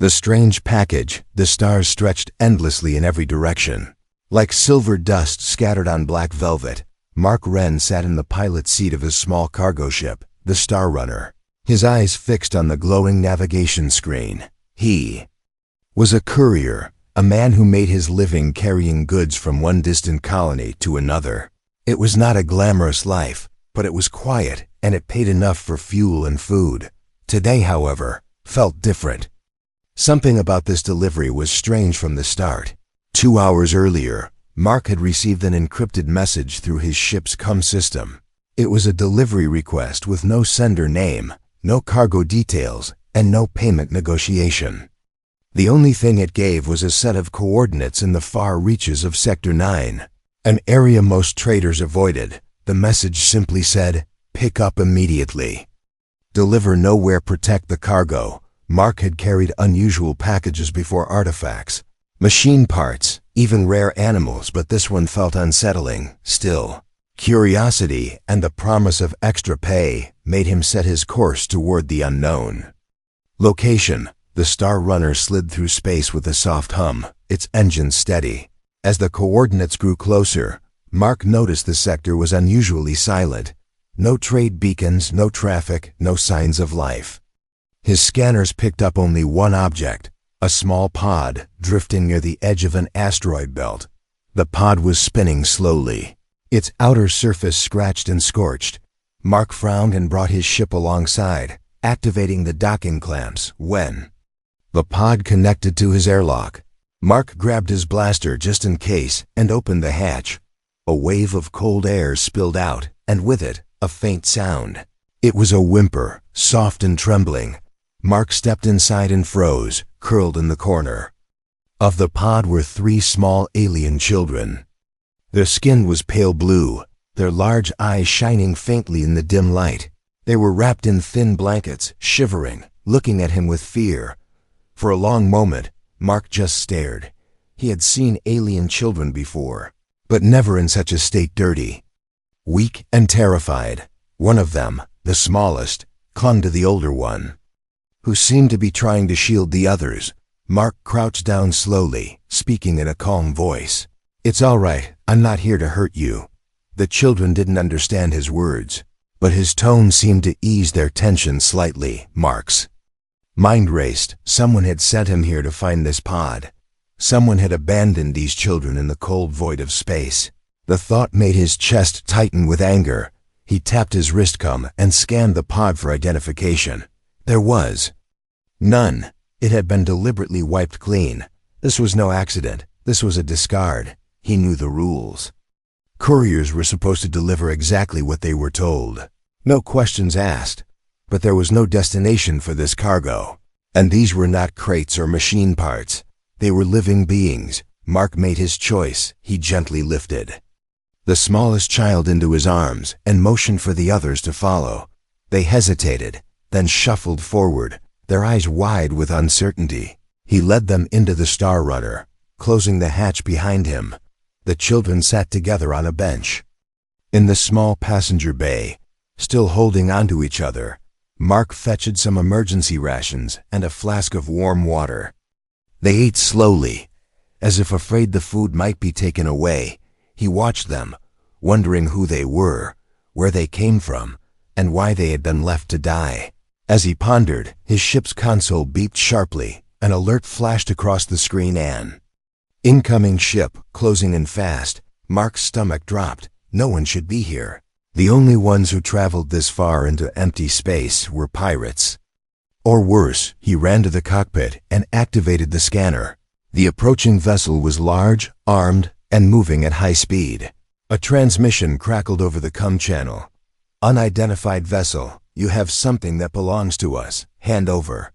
The strange package, the stars stretched endlessly in every direction. Like silver dust scattered on black velvet, Mark Wren sat in the pilot's seat of his small cargo ship, the Star Runner, his eyes fixed on the glowing navigation screen. He was a courier, a man who made his living carrying goods from one distant colony to another. It was not a glamorous life, but it was quiet, and it paid enough for fuel and food. Today, however, felt different. Something about this delivery was strange from the start. 2 hours earlier, Mark had received an encrypted message through his ship's COM system. It was a delivery request with no sender name, no cargo details, and no payment negotiation. The only thing it gave was a set of coordinates in the far reaches of Sector 9, an area most traders avoided. The message simply said, "Pick up immediately." Deliver nowhere, protect the cargo. Mark had carried unusual packages before: artifacts, machine parts, even rare animals, but this one felt unsettling. Still, curiosity and the promise of extra pay made him set his course toward the unknown. Location: the Star Runner slid through space with a soft hum, its engine steady. As the coordinates grew closer, Mark noticed the sector was unusually silent. No trade beacons, no traffic, no signs of life. His scanners picked up only one object, a small pod drifting near the edge of an asteroid belt. The pod was spinning slowly, its outer surface scratched and scorched. Mark frowned and brought his ship alongside, activating the docking clamps. When the pod connected to his airlock, Mark grabbed his blaster just in case and opened the hatch. A wave of cold air spilled out, and with it, a faint sound. It was a whimper, soft and trembling. Mark stepped inside and froze, curled in the corner. Of the pod were 3 small alien children. Their skin was pale blue, their large eyes shining faintly in the dim light. They were wrapped in thin blankets, shivering, looking at him with fear. For a long moment, Mark just stared. He had seen alien children before, but never in such a state: dirty, weak, and terrified. One of them, the smallest, clung to the older one, who seemed to be trying to shield the others. Mark crouched down slowly, speaking in a calm voice. "It's all right, I'm not here to hurt you." The children didn't understand his words, but his tone seemed to ease their tension slightly. Mark's mind raced. Someone had sent him here to find this pod. Someone had abandoned these children in the cold void of space. The thought made his chest tighten with anger. He tapped his wristcom and scanned the pod for identification. There was none. It had been deliberately wiped clean. This was no accident. This was a discard. He knew the rules. Couriers were supposed to deliver exactly what they were told. No questions asked. But there was no destination for this cargo. And these were not crates or machine parts. They were living beings. Mark made his choice. He gently lifted the smallest child into his arms and motioned for the others to follow. They hesitated, then shuffled forward, their eyes wide with uncertainty. He led them into the Star Runner, closing the hatch behind him. The children sat together on a bench. In the small passenger bay, still holding onto each other, Mark fetched some emergency rations and a flask of warm water. They ate slowly, as if afraid the food might be taken away. He watched them, wondering who they were, where they came from, and why they had been left to die. As he pondered, his ship's console beeped sharply. An alert flashed across the screen. An incoming ship, closing in fast. Mark's stomach dropped. No one should be here. The only ones who traveled this far into empty space were pirates. Or worse. He ran to the cockpit and activated the scanner. The approaching vessel was large, armed, and moving at high speed. A transmission crackled over the COM channel. "Unidentified vessel, you have something that belongs to us. Hand over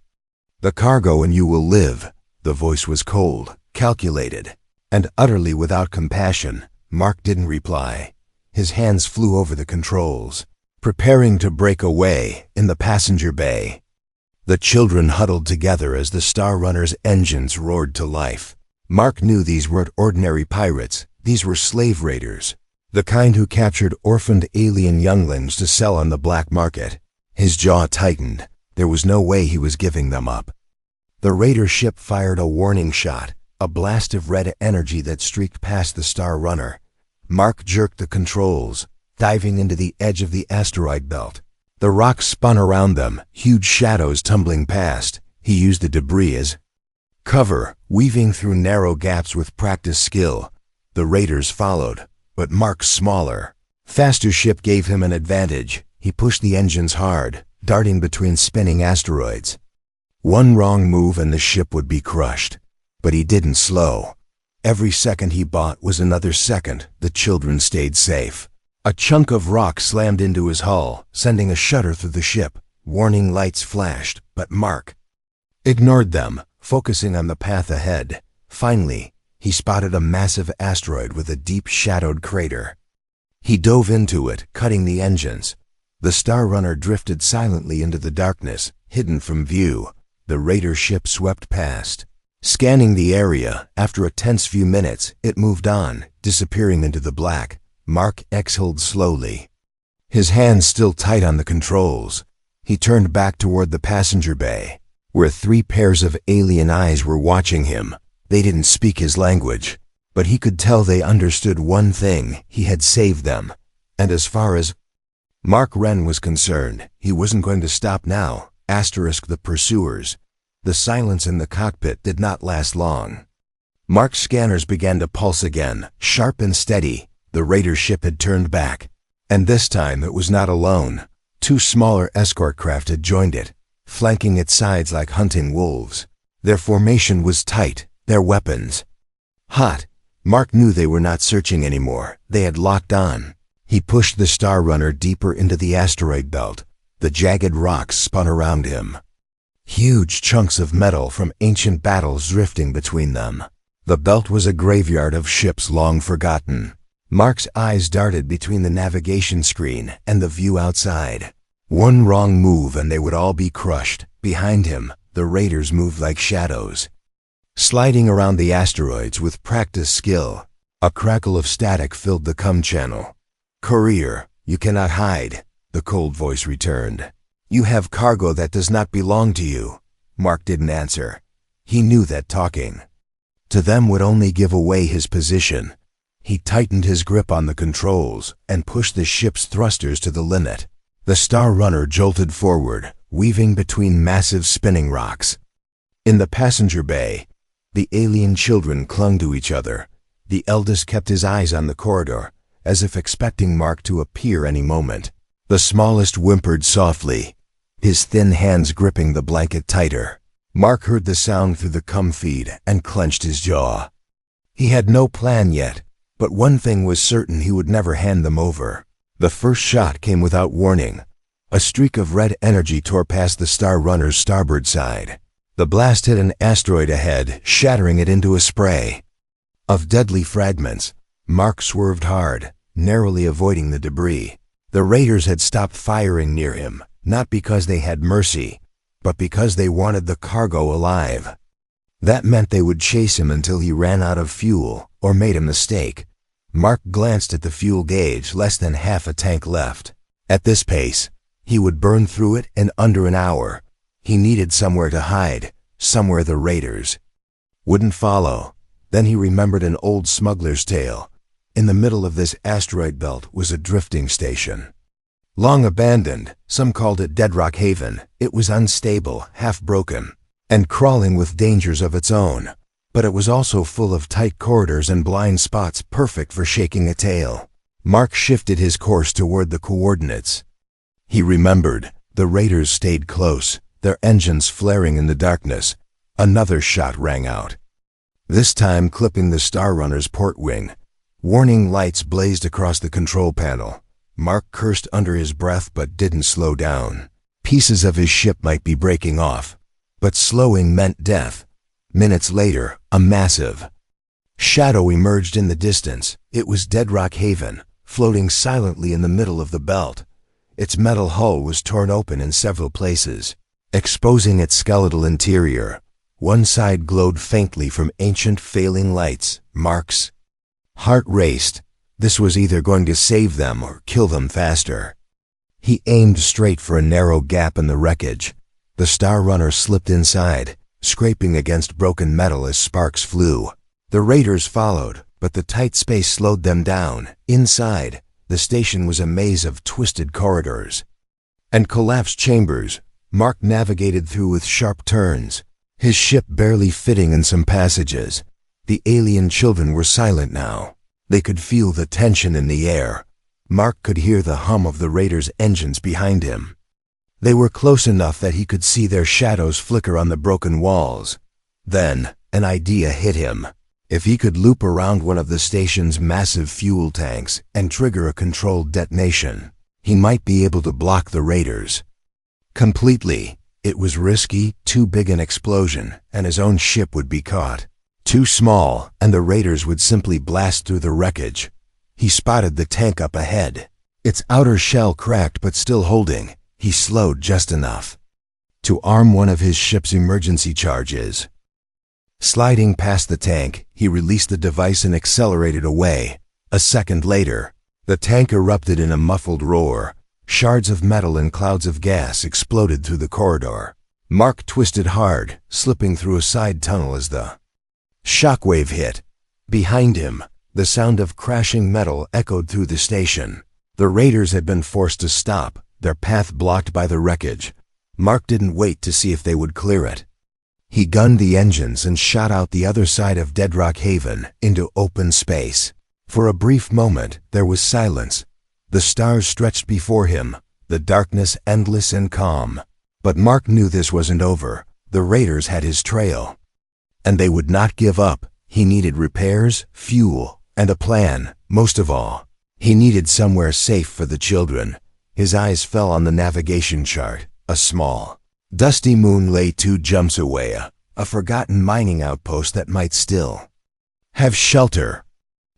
the cargo and you will live." The voice was cold, calculated, and utterly without compassion. Mark didn't reply. His hands flew over the controls, preparing to break away. In the passenger bay, the children huddled together as the Star Runner's engines roared to life. Mark knew these weren't ordinary pirates. These were slave raiders, the kind who captured orphaned alien younglings to sell on the black market. His jaw tightened. There was no way he was giving them up. The Raider ship fired a warning shot, a blast of red energy that streaked past the Star Runner. Mark jerked the controls, diving into the edge of the asteroid belt. The rocks spun around them, huge shadows tumbling past. He used the debris as cover, weaving through narrow gaps with practiced skill. The Raiders followed, but Mark's smaller, faster ship gave him an advantage. He pushed the engines hard, darting between spinning asteroids. One wrong move and the ship would be crushed. But he didn't slow. Every second he bought was another second the children stayed safe. A chunk of rock slammed into his hull, sending a shudder through the ship. Warning lights flashed, but Mark ignored them, focusing on the path ahead. Finally, he spotted a massive asteroid with a deep shadowed crater. He dove into it, cutting the engines. The Star Runner drifted silently into the darkness, hidden from view. The Raider ship swept past. Scanning the area, after a tense few minutes, it moved on, disappearing into the black. Mark exhaled slowly, his hands still tight on the controls. He turned back toward the passenger bay, where 3 pairs of alien eyes were watching him. They didn't speak his language, but he could tell they understood one thing: he had saved them. And as far as Mark Wren was concerned, he wasn't going to stop now. The pursuers. The silence in the cockpit did not last long. Mark's scanners began to pulse again, sharp and steady. The Raider ship had turned back. And this time it was not alone. 2 smaller escort craft had joined it, flanking its sides like hunting wolves. Their formation was tight, their weapons hot. Mark knew they were not searching anymore. They had locked on. He pushed the Star Runner deeper into the asteroid belt. The jagged rocks spun around him, huge chunks of metal from ancient battles drifting between them. The belt was a graveyard of ships long forgotten. Mark's eyes darted between the navigation screen and the view outside. One wrong move and they would all be crushed. Behind him, the Raiders moved like shadows, sliding around the asteroids with practiced skill. A crackle of static filled the comm channel. "Courier, you cannot hide," the cold voice returned. "You have cargo that does not belong to you." Mark didn't answer. He knew that talking to them would only give away his position. He tightened his grip on the controls and pushed the ship's thrusters to the limit. The Star Runner jolted forward, weaving between massive spinning rocks. In the passenger bay, the alien children clung to each other. The eldest kept his eyes on the corridor, as if expecting Mark to appear any moment. The smallest whimpered softly, his thin hands gripping the blanket tighter. Mark heard the sound through the comm feed and clenched his jaw. He had no plan yet, but one thing was certain: he would never hand them over. The first shot came without warning. A streak of red energy tore past the Star Runner's starboard side. The blast hit an asteroid ahead, shattering it into a spray of deadly fragments. Mark swerved hard, narrowly avoiding the debris. The Raiders had stopped firing near him, not because they had mercy, but because they wanted the cargo alive. That meant they would chase him until he ran out of fuel or made a mistake. Mark glanced at the fuel gauge, less than half a tank left. At this pace, he would burn through it in under an hour. He needed somewhere to hide, somewhere the Raiders wouldn't follow. Then he remembered an old smuggler's tale. In the middle of this asteroid belt was a drifting station. Long abandoned, some called it Deadrock Haven. It was unstable, half-broken, and crawling with dangers of its own. But it was also full of tight corridors and blind spots perfect for shaking a tail. Mark shifted his course toward the coordinates. He remembered. The Raiders stayed close, their engines flaring in the darkness. Another shot rang out, this time clipping the Star Runner's port wing. Warning lights blazed across the control panel. Mark cursed under his breath but didn't slow down. Pieces of his ship might be breaking off, but slowing meant death. Minutes later, a massive shadow emerged in the distance. It was Deadrock Haven, floating silently in the middle of the belt. Its metal hull was torn open in several places, exposing its skeletal interior. One side glowed faintly from ancient failing lights. Mark's heart raced. This was either going to save them or kill them faster. He aimed straight for a narrow gap in the wreckage. The Star Runner slipped inside, scraping against broken metal as sparks flew. The raiders followed, but the tight space slowed them down. Inside, the station was a maze of twisted corridors and collapsed chambers Mark navigated through with sharp turns, his ship barely fitting in some passages. The alien children were silent now. They could feel the tension in the air. Mark could hear the hum of the raiders' engines behind him. They were close enough that he could see their shadows flicker on the broken walls. Then, an idea hit him. If he could loop around one of the station's massive fuel tanks and trigger a controlled detonation, he might be able to block the raiders completely. It was risky, too big an explosion, and his own ship would be caught. Too small, and the raiders would simply blast through the wreckage. He spotted the tank up ahead. Its outer shell cracked but still holding. He slowed just enough to arm one of his ship's emergency charges. Sliding past the tank, he released the device and accelerated away. A second later, the tank erupted in a muffled roar. Shards of metal and clouds of gas exploded through the corridor. Mark twisted hard, slipping through a side tunnel as the shockwave hit. Behind him, the sound of crashing metal echoed through the station. The raiders had been forced to stop, their path blocked by the wreckage. Mark didn't wait to see if they would clear it. He gunned the engines and shot out the other side of Deadrock Haven into open space. For a brief moment, there was silence. The stars stretched before him, the darkness endless and calm. But Mark knew this wasn't over. The raiders had his trail, and they would not give up. He needed repairs, fuel, and a plan. Most of all, he needed somewhere safe for the children. His eyes fell on the navigation chart. A small, dusty moon lay 2 jumps away, a forgotten mining outpost that might still have shelter.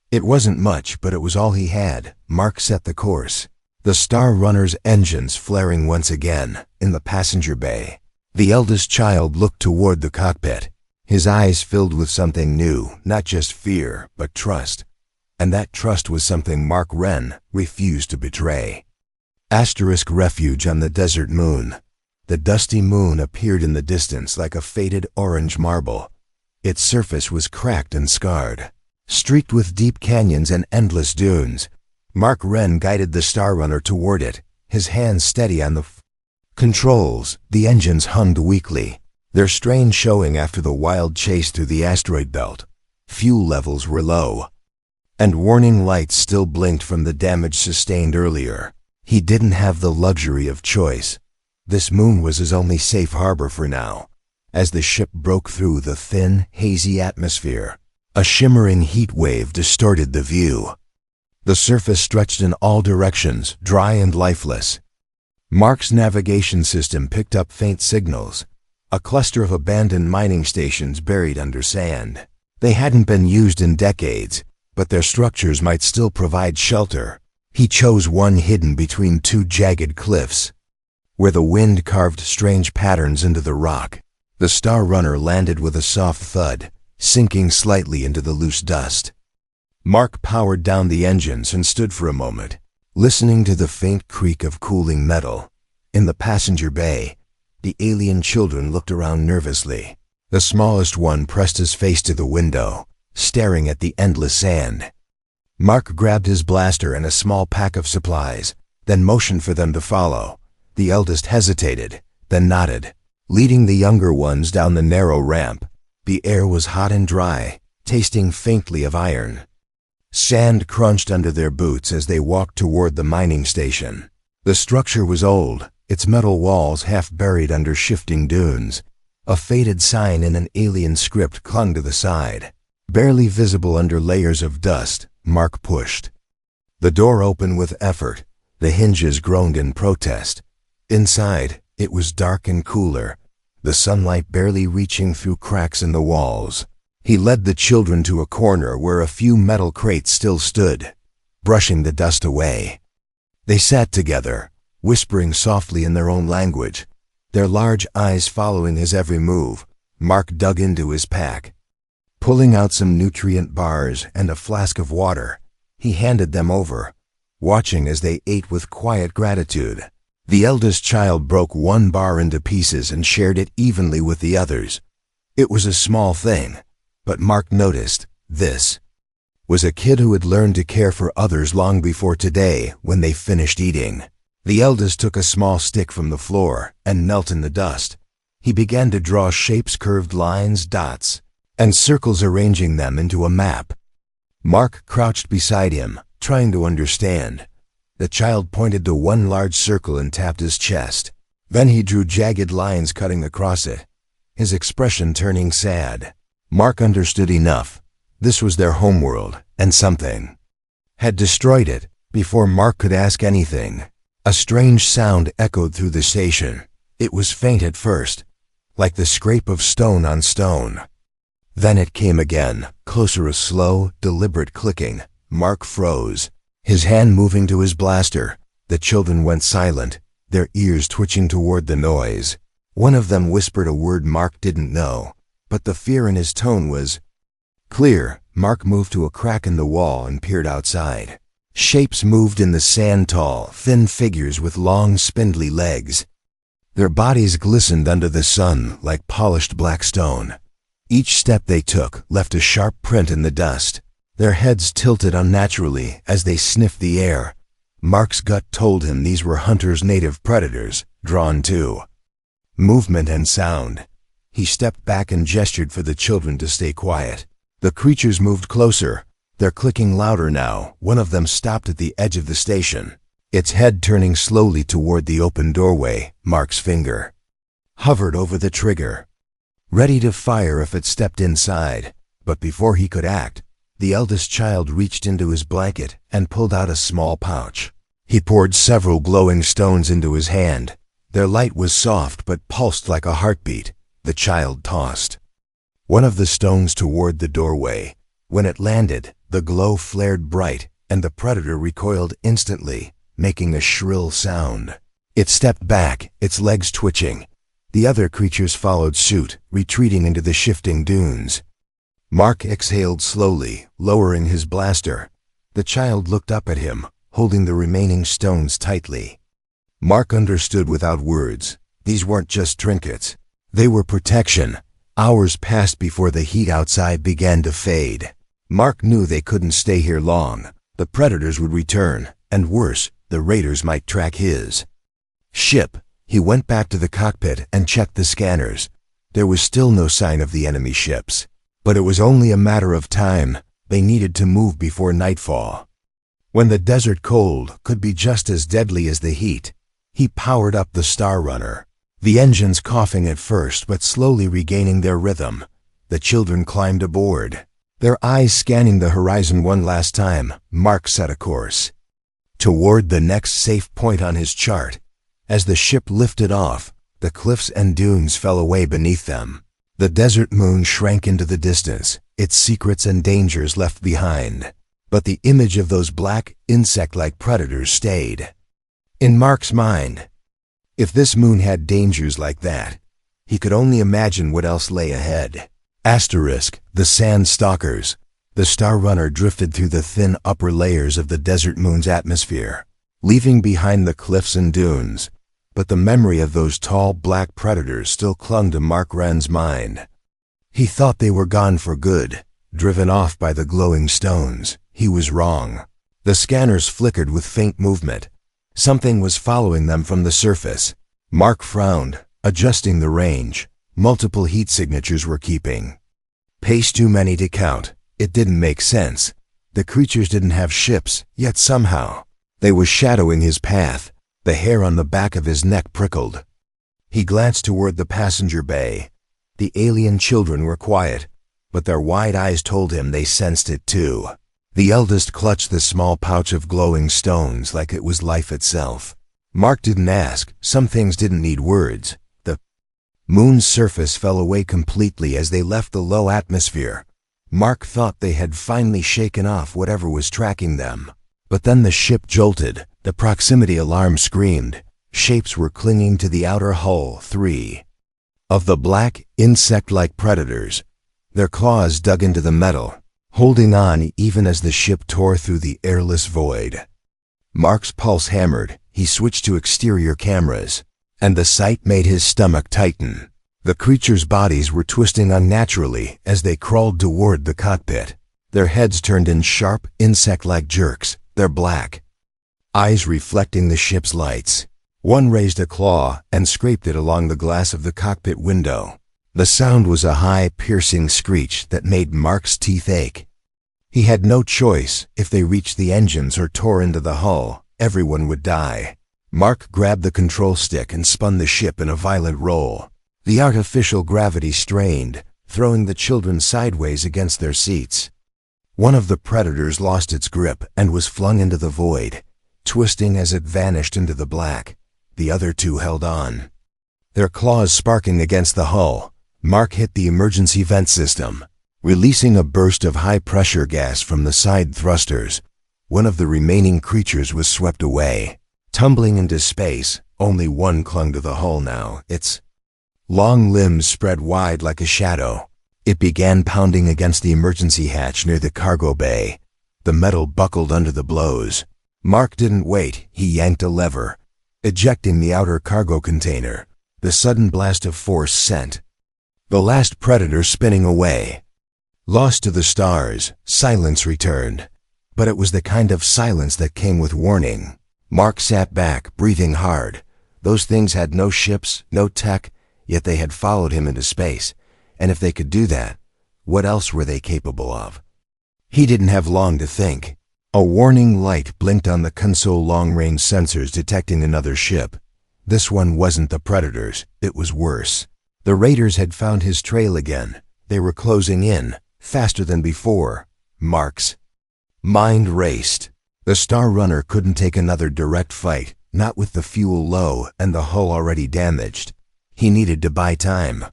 It wasn't much, but it was all he had. Mark set the course. The Star Runner's engines flaring once again in the passenger bay. The eldest child looked toward the cockpit, his eyes filled with something new, not just fear, but trust. And that trust was something Mark Wren refused to betray. Asterisk refuge on the desert moon. The dusty moon appeared in the distance like a faded orange marble. Its surface was cracked and scarred, streaked with deep canyons and endless dunes. Mark Wren guided the Star Runner toward it, his hands steady on the controls. The engines hummed weakly, their strain showing after the wild chase through the asteroid belt. Fuel levels were low, and warning lights still blinked from the damage sustained earlier. He didn't have the luxury of choice. This moon was his only safe harbor for now. As the ship broke through the thin, hazy atmosphere, a shimmering heat wave distorted the view. The surface stretched in all directions, dry and lifeless. Mark's navigation system picked up faint signals, a cluster of abandoned mining stations buried under sand. They hadn't been used in decades, but their structures might still provide shelter. He chose one hidden between 2 jagged cliffs, where the wind carved strange patterns into the rock. The Star Runner landed with a soft thud, sinking slightly into the loose dust. Mark powered down the engines and stood for a moment, listening to the faint creak of cooling metal. In the passenger bay, the alien children looked around nervously. The smallest one pressed his face to the window, staring at the endless sand. Mark grabbed his blaster and a small pack of supplies, then motioned for them to follow. The eldest hesitated, then nodded, leading the younger ones down the narrow ramp. The air was hot and dry, tasting faintly of iron. Sand crunched under their boots as they walked toward the mining station. The structure was old, its metal walls half buried under shifting dunes. A faded sign in an alien script clung to the side. Barely visible under layers of dust, Mark pushed. The door opened with effort. The hinges groaned in protest. Inside, it was dark and cooler, the sunlight barely reaching through cracks in the walls. He led the children to a corner where a few metal crates still stood, brushing the dust away. They sat together, whispering softly in their own language, their large eyes following his every move. Mark dug into his pack. Pulling out some nutrient bars and a flask of water, he handed them over, watching as they ate with quiet gratitude. The eldest child broke one bar into pieces and shared it evenly with the others. It was a small thing, but Mark noticed this was a kid who had learned to care for others long before today when they finished eating. The eldest took a small stick from the floor and knelt in the dust. He began to draw shapes, curved lines, dots, and circles, arranging them into a map. Mark crouched beside him, trying to understand. The child pointed to one large circle and tapped his chest. Then he drew jagged lines cutting across it, his expression turning sad. Mark understood enough. This was their homeworld, and something had destroyed it before Mark could ask anything. A strange sound echoed through the station. It was faint at first, like the scrape of stone on stone. Then it came again, closer, a slow, deliberate clicking. Mark froze, his hand moving to his blaster. The children went silent, their ears twitching toward the noise. One of them whispered a word Mark didn't know, but the fear in his tone was clear. Mark moved to a crack in the wall and peered outside. Shapes moved in the sand, tall, thin figures with long, spindly legs. Their bodies glistened under the sun like polished black stone. Each step they took left a sharp print in the dust. Their heads tilted unnaturally as they sniffed the air. Mark's gut told him these were hunters, native predators, drawn to movement and sound. He stepped back and gestured for the children to stay quiet. The creatures moved closer, their clicking louder now. One of them stopped at the edge of the station, its head turning slowly toward the open doorway. Mark's finger hovered over the trigger, ready to fire if it stepped inside. But before he could act, the eldest child reached into his blanket and pulled out a small pouch. He poured several glowing stones into his hand. Their light was soft but pulsed like a heartbeat. The child tossed one of the stones toward the doorway. When it landed, the glow flared bright, and the predator recoiled instantly, making a shrill sound. It stepped back, its legs twitching. The other creatures followed suit, retreating into the shifting dunes. Mark exhaled slowly, lowering his blaster. The child looked up at him, holding the remaining stones tightly. Mark understood without words. These weren't just trinkets. They were protection. Hours passed before the heat outside began to fade. Mark knew they couldn't stay here long. The predators would return, and worse, the raiders might track his ship. He went back to the cockpit and checked the scanners. There was still no sign of the enemy ships. But it was only a matter of time. They needed to move before nightfall, when the desert cold could be just as deadly as the heat. He powered up the Star Runner, the engines coughing at first but slowly regaining their rhythm. The children climbed aboard, their eyes scanning the horizon one last time. Mark set a course toward the next safe point on his chart. As the ship lifted off, the cliffs and dunes fell away beneath them. The desert moon shrank into the distance, its secrets and dangers left behind. But the image of those black, insect-like predators stayed in Mark's mind. If this moon had dangers like that, he could only imagine what else lay ahead. Asterisk, the sand stalkers. The Star Runner drifted through the thin upper layers of the desert moon's atmosphere, leaving behind the cliffs and dunes. But the memory of those tall black predators still clung to Mark Wren's mind. He thought they were gone for good, driven off by the glowing stones. He was wrong. The scanners flickered with faint movement. Something was following them from the surface. Mark frowned, adjusting the range. Multiple heat signatures were keeping pace, too many to count. It didn't make sense. The creatures didn't have ships, yet somehow they were shadowing his path. The hair on the back of his neck prickled. He glanced toward the passenger bay. The alien children were quiet, but their wide eyes told him they sensed it too. The eldest clutched the small pouch of glowing stones like it was life itself. Mark didn't ask. Some things didn't need words. The moon's surface fell away completely as they left the low atmosphere. Mark thought they had finally shaken off whatever was tracking them. But then the ship jolted. The proximity alarm screamed. Shapes were clinging to the outer hull. 3 of the black, insect-like predators. Their claws dug into the metal, holding on even as the ship tore through the airless void. Mark's pulse hammered. He switched to exterior cameras, and the sight made his stomach tighten. The creatures' bodies were twisting unnaturally as they crawled toward the cockpit. Their heads turned in sharp, insect-like jerks, their black eyes reflecting the ship's lights. One raised a claw and scraped it along the glass of the cockpit window. The sound was a high, piercing screech that made Mark's teeth ache. He had no choice. If they reached the engines or tore into the hull, everyone would die. Mark grabbed the control stick and spun the ship in a violent roll. The artificial gravity strained, throwing the children sideways against their seats. One of the predators lost its grip and was flung into the void, twisting as it vanished into the black. The other two held on, their claws sparking against the hull. Mark hit the emergency vent system, releasing a burst of high-pressure gas from the side thrusters. One of the remaining creatures was swept away, tumbling into space. Only one clung to the hull now, its long limbs spread wide like a shadow. It began pounding against the emergency hatch near the cargo bay. The metal buckled under the blows. Mark didn't wait. He yanked a lever, ejecting the outer cargo container. The sudden blast of force sent the last predator spinning away. Lost to the stars, silence returned. But it was the kind of silence that came with warning. Mark sat back, breathing hard. Those things had no ships, no tech, yet they had followed him into space. And if they could do that, what else were they capable of? He didn't have long to think. A warning light blinked on the console long-range sensors detecting another ship. This one wasn't the Predators, it was worse. The Raiders had found his trail again. They were closing in, faster than before. Mark's mind raced. The Star Runner couldn't take another direct fight, not with the fuel low and the hull already damaged. He needed to buy time.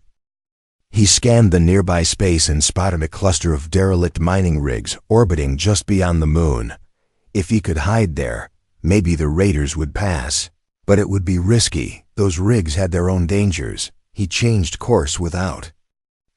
He scanned the nearby space and spotted a cluster of derelict mining rigs orbiting just beyond the moon. If he could hide there, maybe the Raiders would pass. But it would be risky. Those rigs had their own dangers. He changed course without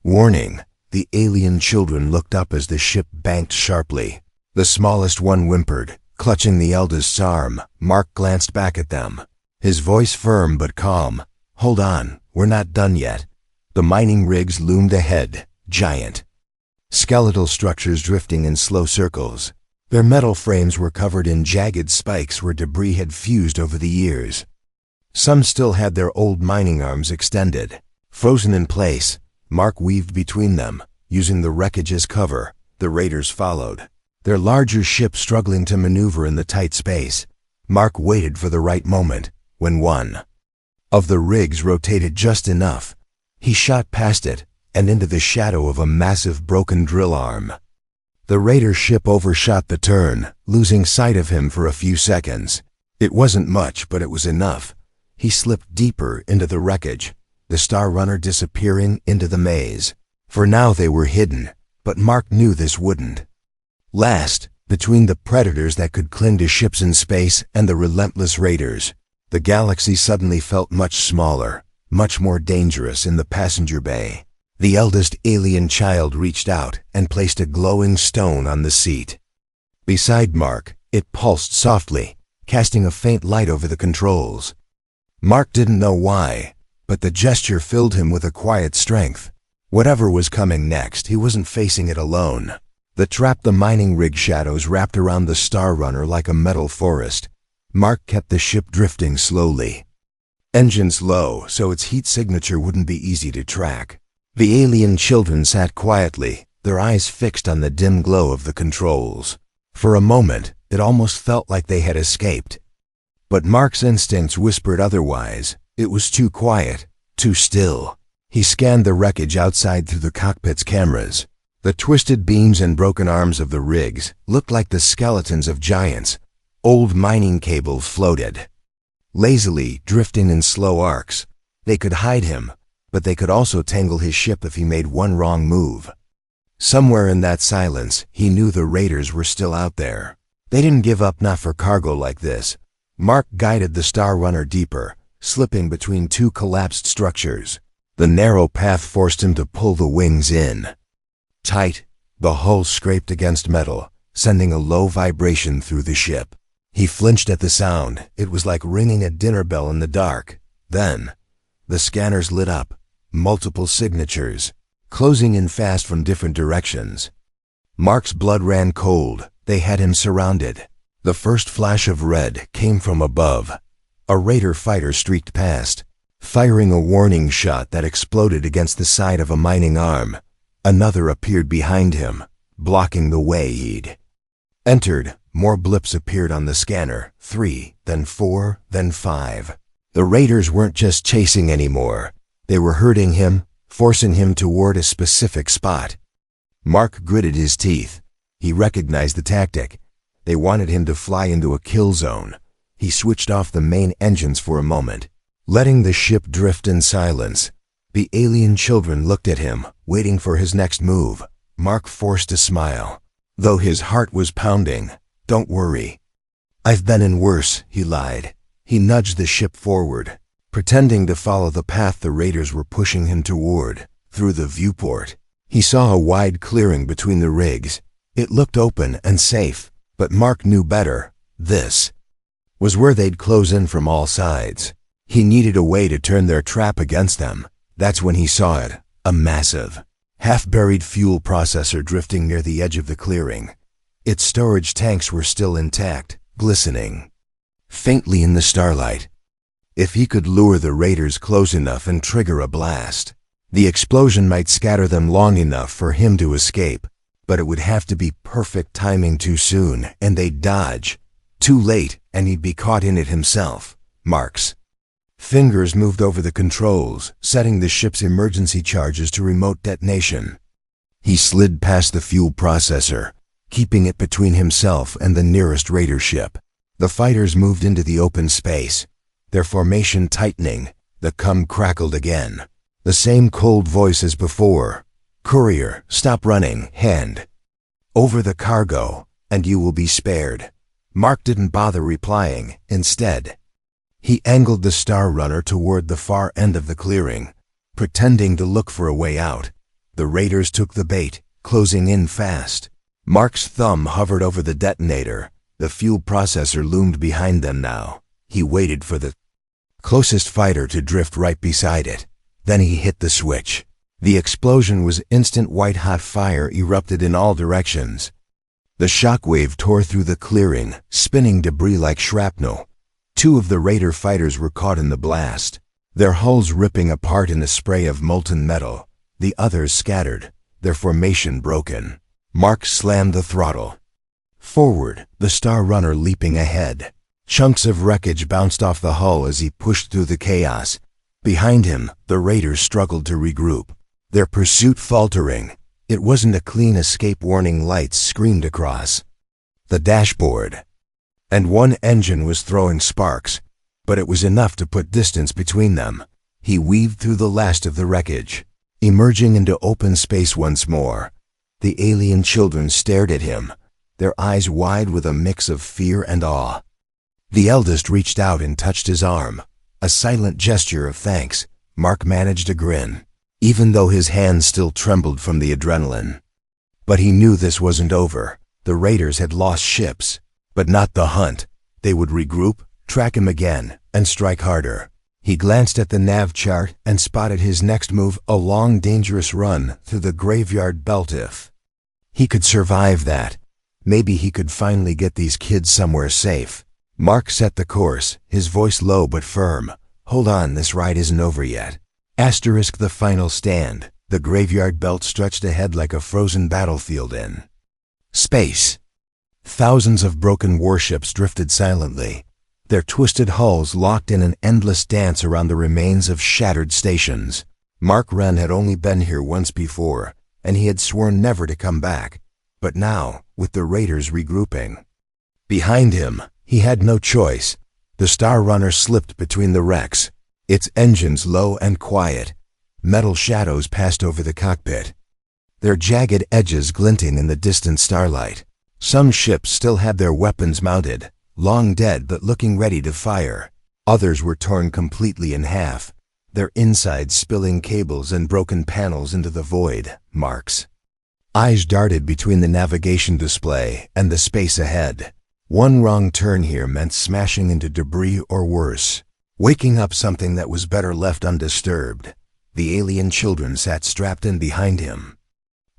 warning. The alien children looked up as the ship banked sharply. The smallest one whimpered, clutching the eldest's arm. Mark glanced back at them, his voice firm but calm. "Hold on, we're not done yet." The mining rigs loomed ahead, giant skeletal structures drifting in slow circles. Their metal frames were covered in jagged spikes where debris had fused over the years. Some still had their old mining arms extended. Frozen in place, Mark weaved between them, using the wreckage as cover. The Raiders followed, their larger ship struggling to maneuver in the tight space. Mark waited for the right moment. When one of the rigs rotated just enough, he shot past it and into the shadow of a massive broken drill arm. The Raider ship overshot the turn, losing sight of him for a few seconds. It wasn't much, but it was enough. He slipped deeper into the wreckage, the Star Runner disappearing into the maze. For now they were hidden, but Mark knew this wouldn't last. Between the Predators that could cling to ships in space and the relentless Raiders, the galaxy suddenly felt much smaller, much more dangerous. In the passenger bay, the eldest alien child reached out and placed a glowing stone on the seat. Beside Mark, it pulsed softly, casting a faint light over the controls. Mark didn't know why, but the gesture filled him with a quiet strength. Whatever was coming next, he wasn't facing it alone. The mining rig shadows wrapped around the Star Runner like a metal forest. Mark kept the ship drifting slowly, engines low so its heat signature wouldn't be easy to track. The alien children sat quietly, their eyes fixed on the dim glow of the controls. For a moment, it almost felt like they had escaped. But Mark's instincts whispered otherwise. It was too quiet, too still. He scanned the wreckage outside through the cockpit's cameras. The twisted beams and broken arms of the rigs looked like the skeletons of giants. Old mining cables floated lazily, drifting in slow arcs. They could hide him, but they could also tangle his ship if he made one wrong move. Somewhere in that silence, he knew the Raiders were still out there. They didn't give up, not for cargo like this. Mark guided the Star Runner deeper, slipping between two collapsed structures. The narrow path forced him to pull the wings in tight. The hull scraped against metal, sending a low vibration through the ship. He flinched at the sound. It was like ringing a dinner bell in the dark. Then, the scanners lit up. multiple signatures, closing in fast from different directions. Mark's blood ran cold. They had him surrounded. The first flash of red came from above. A Raider fighter streaked past, firing a warning shot that exploded against the side of a mining arm. Another appeared behind him, blocking the way he'd entered. More blips appeared on the scanner, 3, then 4, then 5. The Raiders weren't just chasing anymore. They were hurting him, forcing him toward a specific spot. Mark gritted his teeth. He recognized the tactic. They wanted him to fly into a kill zone. He switched off the main engines for a moment, letting the ship drift in silence. The alien children looked at him, waiting for his next move. Mark forced a smile, though his heart was pounding. "Don't worry. I've been in worse," he lied. He nudged the ship forward, pretending to follow the path the Raiders were pushing him toward. Through the viewport, he saw a wide clearing between the rigs. It looked open and safe, but Mark knew better. This was where they'd close in from all sides. He needed a way to turn their trap against them. That's when he saw it, a massive, half-buried fuel processor drifting near the edge of the clearing. Its storage tanks were still intact, glistening faintly in the starlight. If he could lure the Raiders close enough and trigger a blast, the explosion might scatter them long enough for him to escape. But it would have to be perfect timing. Too soon, and they'd dodge. Too late, and he'd be caught in it himself. Mark's fingers moved over the controls, setting the ship's emergency charges to remote detonation. He slid past the fuel processor, keeping it between himself and the nearest Raider ship. The fighters moved into the open space, their formation tightening. The cum crackled again. The same cold voice as before. "Courier, stop running. Hand over the cargo, and you will be spared." Mark didn't bother replying. Instead, he angled the Star Runner toward the far end of the clearing, pretending to look for a way out. The Raiders took the bait, closing in fast. Mark's thumb hovered over the detonator. The fuel processor loomed behind them now. He waited for the closest fighter to drift right beside it. Then he hit the switch. The explosion was instant. White-hot fire erupted in all directions. The shockwave tore through the clearing, spinning debris like shrapnel. 2 of the Raider fighters were caught in the blast, their hulls ripping apart in a spray of molten metal. The others scattered, their formation broken. Mark slammed the throttle. Forward, the Star Runner leaping ahead. Chunks of wreckage bounced off the hull as he pushed through the chaos. Behind him, the Raiders struggled to regroup, their pursuit faltering. It wasn't a clean escape. Warning lights screamed across the dashboard, and one engine was throwing sparks, but it was enough to put distance between them. He weaved through the last of the wreckage, emerging into open space once more. The alien children stared at him, their eyes wide with a mix of fear and awe. The eldest reached out and touched his arm, a silent gesture of thanks. Mark managed a grin, even though his hands still trembled from the adrenaline. But he knew this wasn't over. The Raiders had lost ships, but not the hunt. They would regroup, track him again, and strike harder. He glanced at the nav chart and spotted his next move, a long, dangerous run through the graveyard belt. If he could survive that, maybe he could finally get these kids somewhere safe. Mark set the course, his voice low but firm. "Hold on, this ride isn't over yet." The final stand. The graveyard belt stretched ahead like a frozen battlefield in space. Thousands of broken warships drifted silently, their twisted hulls locked in an endless dance around the remains of shattered stations. Mark Wren had only been here once before, and he had sworn never to come back. But now, with the Raiders regrouping behind him, he had no choice. The Star Runner slipped between the wrecks, its engines low and quiet. Metal shadows passed over the cockpit, their jagged edges glinting in the distant starlight. Some ships still had their weapons mounted, long dead but looking ready to fire. Others were torn completely in half, their insides spilling cables and broken panels into the void. Mark's eyes darted between the navigation display and the space ahead. One wrong turn here meant smashing into debris or worse, waking up something that was better left undisturbed. The alien children sat strapped in behind him.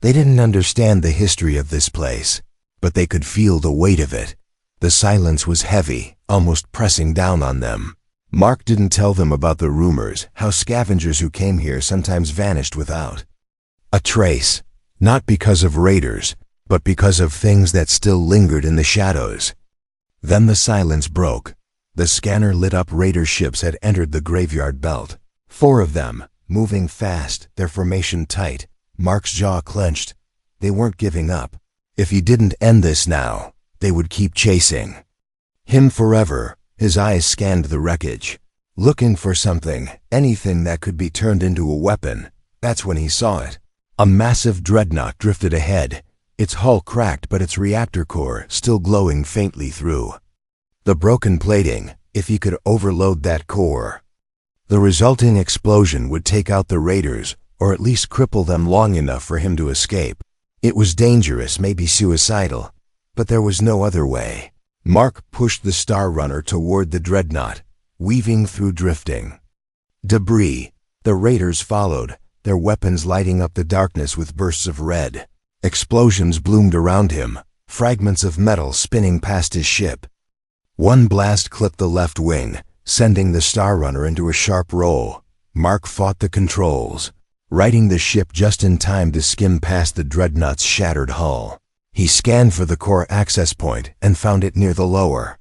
They didn't understand the history of this place, but they could feel the weight of it. The silence was heavy, almost pressing down on them. Mark didn't tell them about the rumors, how scavengers who came here sometimes vanished without a trace, not because of raiders, but because of things that still lingered in the shadows. Then the silence broke. The scanner lit up raider ships had entered the graveyard belt. 4 of them, moving fast, their formation tight. Mark's jaw clenched. They weren't giving up. If he didn't end this now, they would keep chasing him forever. His eyes scanned the wreckage, looking for something, anything that could be turned into a weapon. That's when he saw it. A massive dreadnought drifted ahead, its hull cracked but its reactor core still glowing faintly through the broken plating. If he could overload that core, the resulting explosion would take out the raiders, or at least cripple them long enough for him to escape. It was dangerous, maybe suicidal, but there was no other way. Mark pushed the Star Runner toward the dreadnought, weaving through drifting debris. The raiders followed, their weapons lighting up the darkness with bursts of red. Explosions bloomed around him, fragments of metal spinning past his ship. One blast clipped the left wing, sending the Star Runner into a sharp roll. Mark fought the controls, righting the ship just in time to skim past the dreadnought's shattered hull. He scanned for the core access point and found it near the lower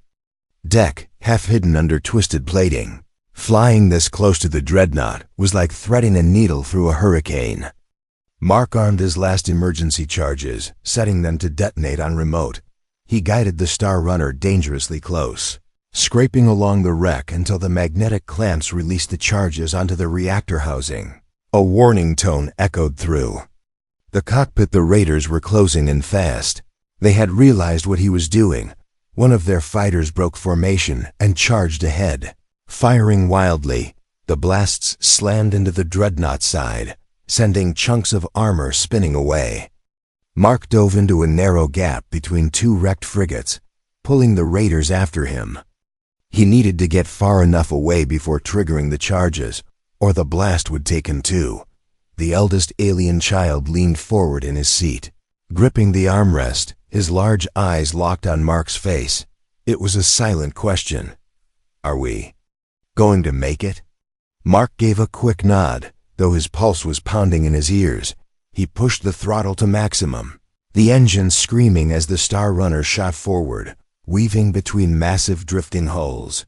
deck, half hidden under twisted plating. Flying this close to the dreadnought was like threading a needle through a hurricane. Mark armed his last emergency charges, setting them to detonate on remote. He guided the Star Runner dangerously close, scraping along the wreck until the magnetic clamps released the charges onto the reactor housing. A warning tone echoed through the cockpit. The raiders were closing in fast. They had realized what he was doing. One of their fighters broke formation and charged ahead. Firing wildly, the blasts slammed into the dreadnought's side, sending chunks of armor spinning away. Mark dove into a narrow gap between 2 wrecked frigates, pulling the raiders after him. He needed to get far enough away before triggering the charges, or the blast would take him too. The eldest alien child leaned forward in his seat, gripping the armrest, his large eyes locked on Mark's face. It was a silent question. Are we going to make it? Mark gave a quick nod, though his pulse was pounding in his ears. He pushed the throttle to maximum, the engine screaming as the Star Runner shot forward, weaving between massive drifting hulls.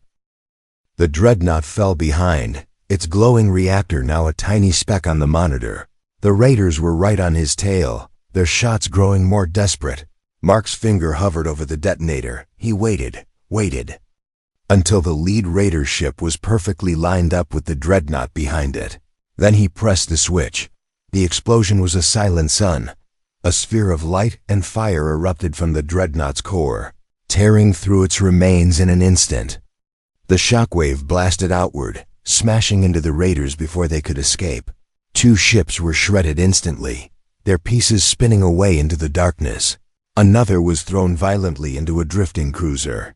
The dreadnought fell behind, its glowing reactor now a tiny speck on the monitor. The raiders were right on his tail, their shots growing more desperate. Mark's finger hovered over the detonator. He waited, until the lead raider ship was perfectly lined up with the dreadnought behind it. Then he pressed the switch. The explosion was a silent sun. A sphere of light and fire erupted from the dreadnought's core, tearing through its remains in an instant. The shockwave blasted outward, smashing into the raiders before they could escape. 2 ships were shredded instantly, their pieces spinning away into the darkness. Another was thrown violently into a drifting cruiser,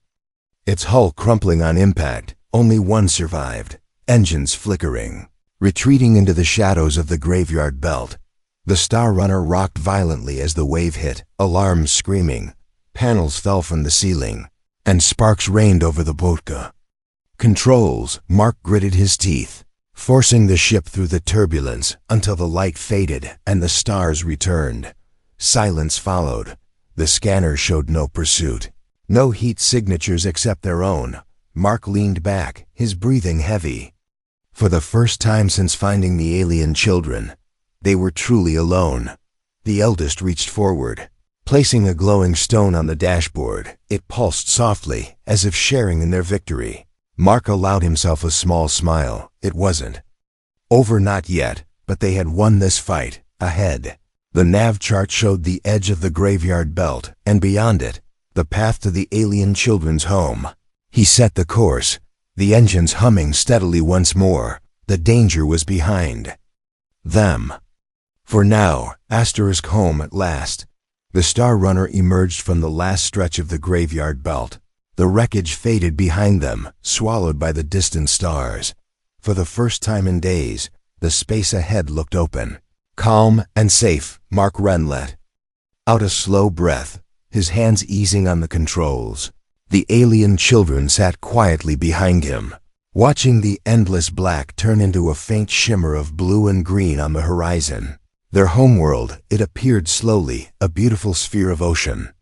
its hull crumpling on impact. Only one survived, engines flickering. Retreating into the shadows of the graveyard belt, the Star Runner rocked violently as the wave hit, alarms screaming. Panels fell from the ceiling, and sparks rained over the Bodka. Controls. Mark gritted his teeth, forcing the ship through the turbulence until the light faded and the stars returned. Silence followed. The scanner showed no pursuit, no heat signatures except their own. Mark leaned back, his breathing heavy. For the first time since finding the alien children, they were truly alone. The eldest reached forward, placing a glowing stone on the dashboard. It pulsed softly, as if sharing in their victory. Mark allowed himself a small smile. It wasn't over, not yet, but they had won this fight. Ahead, the nav chart showed the edge of the graveyard belt, and beyond it, the path to the alien children's home. He set the course, the engines humming steadily once more. The danger was behind them. For now, asterisk home at last. The Star Runner emerged from the last stretch of the graveyard belt. The wreckage faded behind them, swallowed by the distant stars. For the first time in days, The space ahead looked open. Calm and safe, Mark Wren let out a slow breath, his hands easing on the controls. The alien children sat quietly behind him, watching the endless black turn into a faint shimmer of blue and green on the horizon. Their homeworld, it appeared slowly, a beautiful sphere of ocean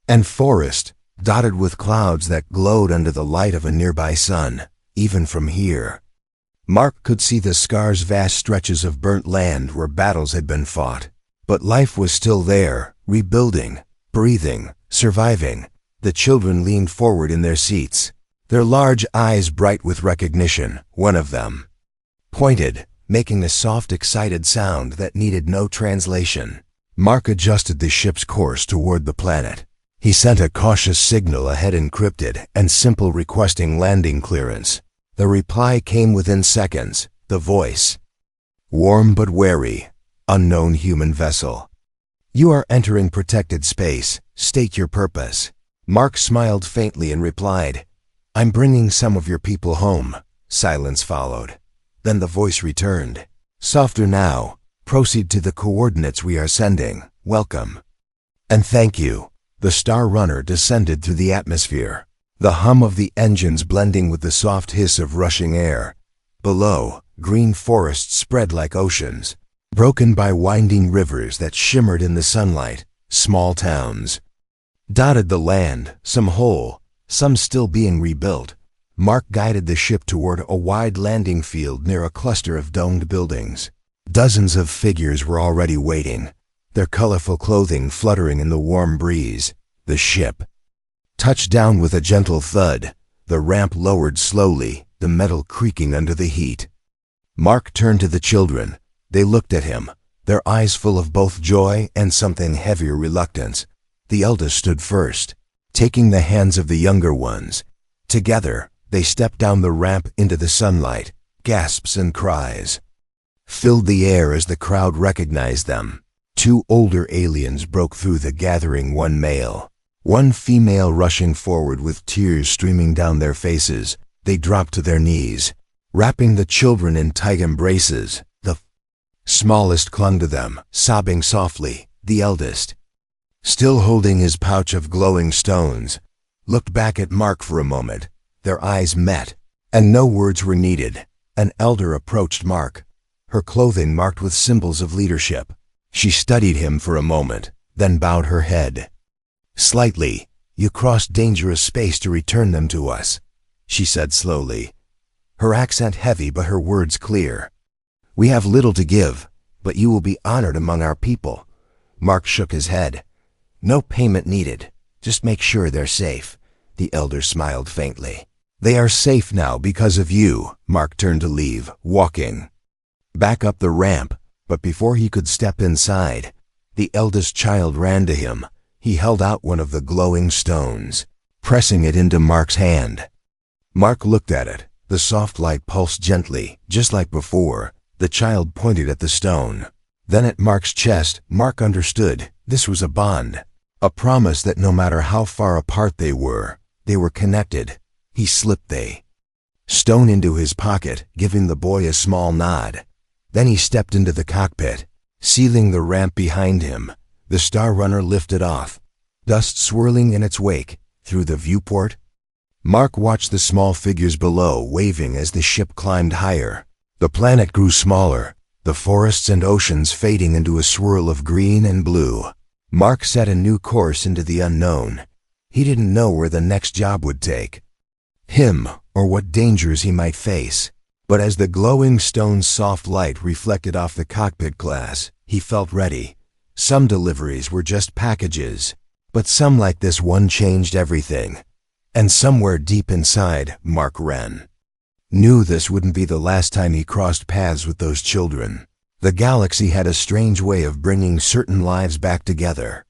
and forest, dotted with clouds that glowed under the light of a nearby sun. Even from here, Mark could see the scars, vast stretches of burnt land where battles had been fought. But life was still there, rebuilding, breathing, surviving. The children leaned forward in their seats, their large eyes bright with recognition. One of them pointed, making a soft, excited sound that needed no translation. Mark adjusted the ship's course toward the planet. He sent a cautious signal ahead, encrypted and simple, requesting landing clearance. The reply came within seconds, the voice warm but wary. Unknown human vessel. You are entering protected space. State your purpose. Mark smiled faintly and replied, I'm bringing some of your people home. Silence followed. Then the voice returned. Softer now. Proceed to the coordinates we are sending. Welcome. And thank you. The Star Runner descended through the atmosphere, the hum of the engines blending with the soft hiss of rushing air. Below, green forests spread like oceans, broken by winding rivers that shimmered in the sunlight. Small towns dotted the land, some whole, some still being rebuilt. Mark guided the ship toward a wide landing field near a cluster of domed buildings. Dozens of figures were already waiting, their colorful clothing fluttering in the warm breeze. The ship touched down with a gentle thud. The ramp lowered slowly, the metal creaking under the heat. Mark turned to the children. They looked at him, their eyes full of both joy and something heavier reluctance. The eldest stood first, taking the hands of the younger ones. Together, they stepped down the ramp into the sunlight. Gasps and cries filled the air as the crowd recognized them. Two older aliens broke through the gathering, one male, one female, rushing forward with tears streaming down their faces. They dropped to their knees, wrapping the children in tight embraces. The smallest clung to them, sobbing softly. The eldest, still holding his pouch of glowing stones, looked back at Mark for a moment. Their eyes met, and no words were needed. An elder approached Mark, her clothing marked with symbols of leadership. She studied him for a moment, then bowed her head slightly. You crossed dangerous space to return them to us, she said slowly, her accent heavy but her words clear. We have little to give, but you will be honored among our people. Mark shook his head. No payment needed. Just make sure they're safe. The elder smiled faintly. They are safe now because of you. Mark turned to leave, walking back up the ramp, but before he could step inside, the eldest child ran to him. He held out one of the glowing stones, pressing it into Mark's hand. Mark looked at it. The soft light pulsed gently, just like before. The child pointed at the stone, then at Mark's chest. Mark understood. This was a bond, a promise that no matter how far apart they were connected. He slipped the stone into his pocket, giving the boy a small nod. Then he stepped into the cockpit, sealing the ramp behind him. The Star Runner lifted off, dust swirling in its wake. Through the viewport, Mark watched the small figures below waving as the ship climbed higher. The planet grew smaller, the forests and oceans fading into a swirl of green and blue. Mark set a new course into the unknown. He didn't know where the next job would take him or what dangers he might face. But as the glowing stone's soft light reflected off the cockpit glass, he felt ready. Some deliveries were just packages, but some like this one changed everything. And somewhere deep inside, Mark Wren knew this wouldn't be the last time he crossed paths with those children. The galaxy had a strange way of bringing certain lives back together.